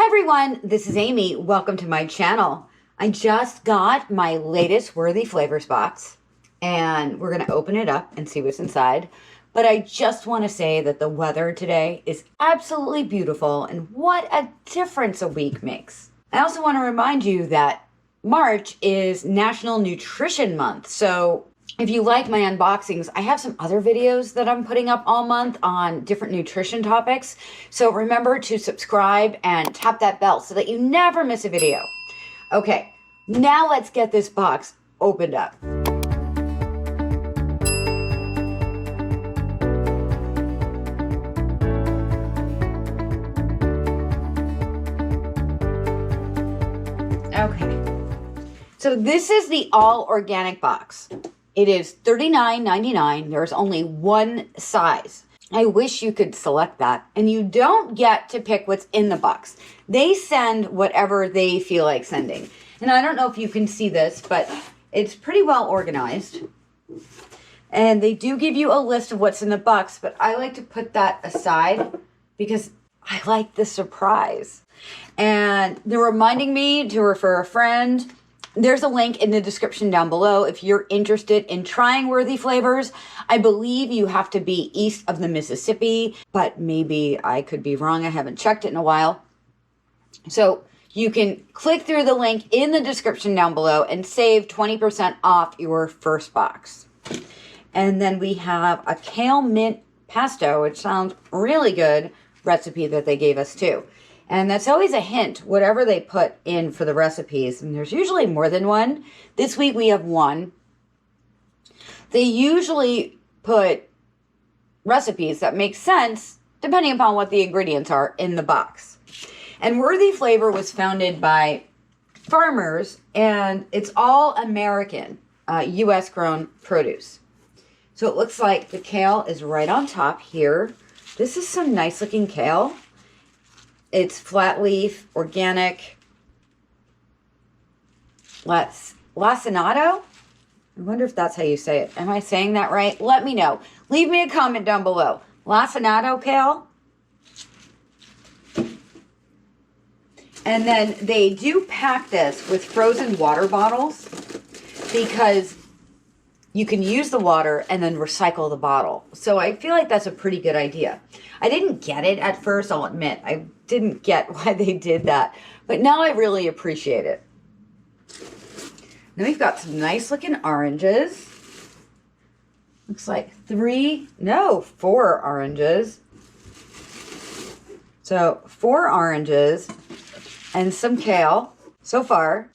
Hi everyone, this is Amy. Welcome to my channel. I just got my latest Worthy Flavors box and we're going to open it up and see what's inside. But I just want to say that the weather today is absolutely beautiful and what a difference a week makes. I also want to remind you that March is National Nutrition Month. So if you like my unboxings, I have some other videos that I'm putting up all month on different nutrition topics. So remember to subscribe and tap that bell so that you never miss a video. Okay, now let's get this box opened up. Okay, so this is the all organic box. It is $39.99. There's only one size. I wish you could select that. And you don't get to pick what's in the box. They send whatever they feel like sending. And I don't know if you can see this, but it's pretty well organized. And they do give you a list of what's in the box, but I like to put that aside because I like the surprise. And they're reminding me to refer a friend. There's a link in the description down below if you're interested in trying Worthy Flavors. I believe you have to be east of the Mississippi, but maybe I could be wrong. I haven't checked it in a while. So you can click through the link in the description down below and save 20% off your first box. And then we have a kale mint pesto, which sounds really good, recipe that they gave us too. And that's always a hint, whatever they put in for the recipes. And there's usually more than one. This week we have one. They usually put recipes that make sense depending upon what the ingredients are in the box. And Worthy Flavor was founded by farmers, and it's all American, U.S. grown produce. So it looks like the kale is right on top here. This is some nice looking kale. It's flat leaf, organic, lacinato. I wonder if that's how you say it. Am I saying that right? Let me know. Leave me a comment down below. Lacinato kale. And then they do pack this with frozen water bottles because you can use the water and then recycle the bottle. So I feel like that's a pretty good idea. I didn't get it at first, I'll admit. I didn't get why they did that. But now I really appreciate it. Then we've got some nice looking oranges. Looks like 4 oranges. So 4 oranges and some kale so far.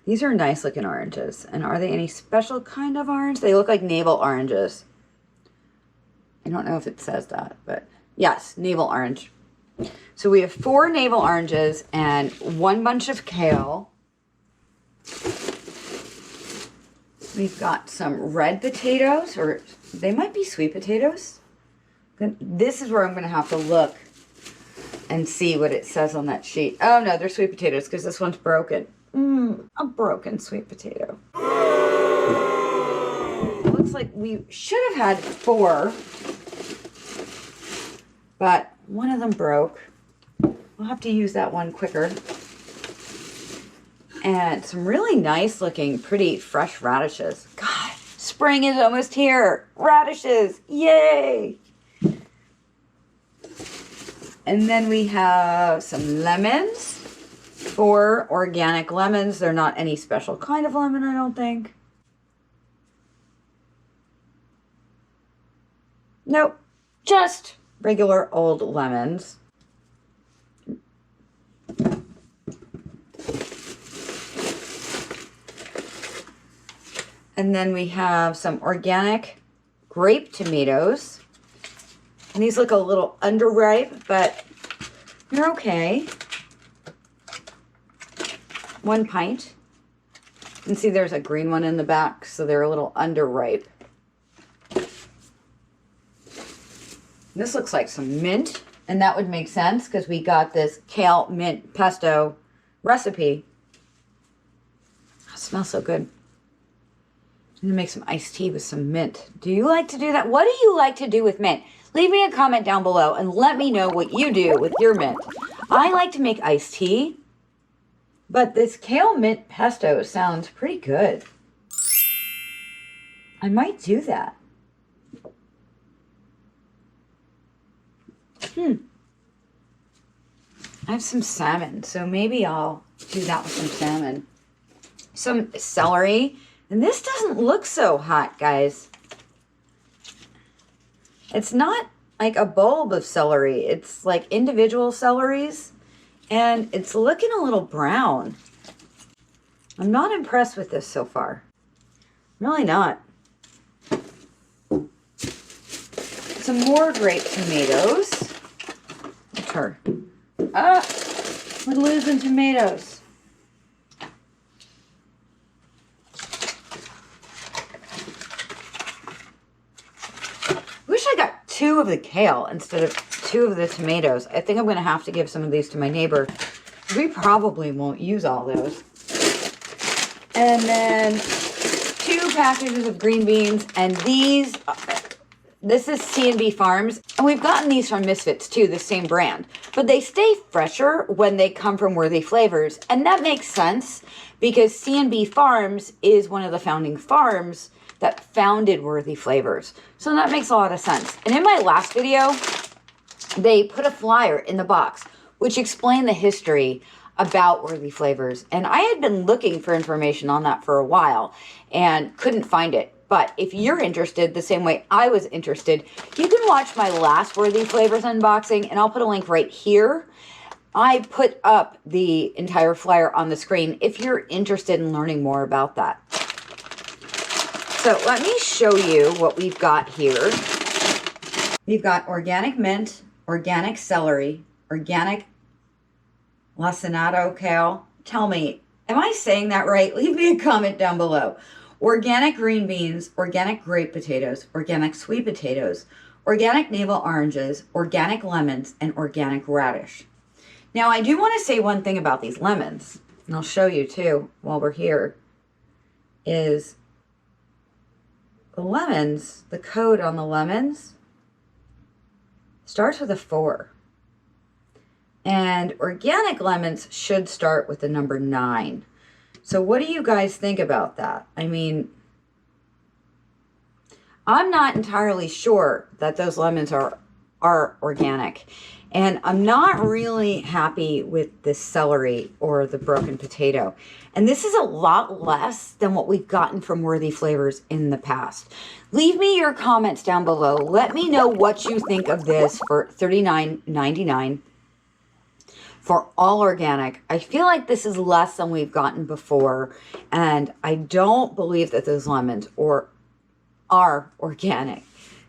These are nice looking oranges. And are they any special kind of orange? They look like navel oranges. I don't know if it says that, but yes, navel orange. So we have 4 navel oranges and 1 bunch of kale. We've got some red potatoes, or they might be sweet potatoes. This is where I'm going to have to look and see what it says on that sheet. Oh no, they're sweet potatoes because this one's broken. A broken sweet potato. It looks like we should have had 4, but one of them broke. We'll have to use that one quicker. And some really nice looking, pretty fresh radishes. God, spring is almost here. Radishes, yay! And then we have some lemons. 4 organic lemons. They're not any special kind of lemon, I don't think. Nope, just regular old lemons. And then we have some organic grape tomatoes. And these look a little underripe, but they're okay. 1 pint. And see, there's a green one in the back, so they're a little underripe. This looks like some mint, and that would make sense because we got this kale mint pesto recipe. Oh, it smells so good. I'm gonna make some iced tea with some mint. Do you like to do that? What do you like to do with mint? Leave me a comment down below and let me know what you do with your mint. I like to make iced tea, but this kale mint pesto sounds pretty good. I might do that. I have some salmon, so maybe I'll do that with some salmon. Some celery, and this doesn't look so hot, guys. It's not like a bulb of celery. It's like individual celeries, and it's looking a little brown. I'm not impressed with this so far. Really not. Some more grape tomatoes. We're losing tomatoes. Wish I got 2 of the kale instead of 2 of the tomatoes. I think I'm going to have to give some of these to my neighbor. We probably won't use all those. And then 2 packages of green beans, and these... This is C&B Farms, and we've gotten these from Misfits too, the same brand. But they stay fresher when they come from Worthy Flavors, and that makes sense because C&B Farms is one of the founding farms that founded Worthy Flavors. So that makes a lot of sense. And in my last video, they put a flyer in the box which explained the history about Worthy Flavors. And I had been looking for information on that for a while and couldn't find it. But if you're interested the same way I was interested, you can watch my last Worthy Flavors unboxing, and I'll put a link right here. I put up the entire flyer on the screen if you're interested in learning more about that. So let me show you what we've got here. We've got organic mint, organic celery, organic lacinato kale. Tell me, am I saying that right? Leave me a comment down below. Organic green beans, organic grape potatoes, organic sweet potatoes, organic navel oranges, organic lemons, and organic radish. Now, I do want to say one thing about these lemons, and I'll show you too while we're here, is the lemons, the code on the lemons starts with a 4. And organic lemons should start with the number 9. So what do you guys think about that? I mean, I'm not entirely sure that those lemons are organic. And I'm not really happy with the celery or the broken potato. And this is a lot less than what we've gotten from Worthy Flavors in the past. Leave me your comments down below. Let me know what you think of this for $39.99. For all organic. I feel like this is less than we've gotten before, and I don't believe that those lemons are organic.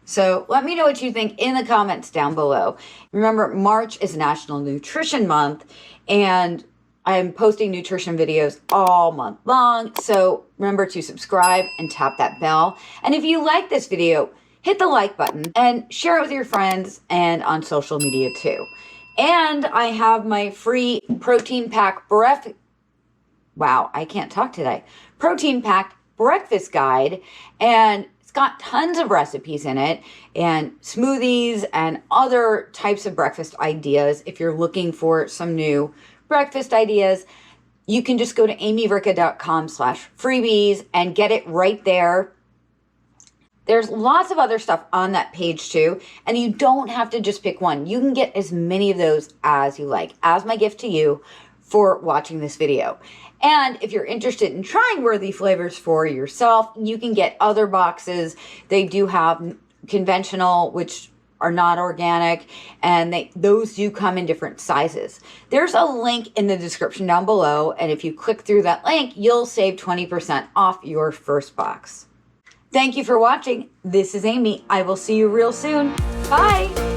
So let me know what you think in the comments down below. Remember, March is National Nutrition Month, and I am posting nutrition videos all month long. So remember to subscribe and tap that bell. And if you like this video, hit the like button and share it with your friends and on social media too. And I have my free protein pack breakfast. Wow, I can't talk today. Protein pack breakfast guide, and it's got tons of recipes in it and smoothies and other types of breakfast ideas. If you're looking for some new breakfast ideas, you can just go to aimeericca.com/freebies and get it right there. There's lots of other stuff on that page too, and you don't have to just pick one. You can get as many of those as you like, as my gift to you for watching this video. And if you're interested in trying Worthy Flavors for yourself, you can get other boxes. They do have conventional, which are not organic, and those do come in different sizes. There's a link in the description down below, and if you click through that link, you'll save 20% off your first box. Thank you for watching. This is Amy. I will see you real soon. Bye.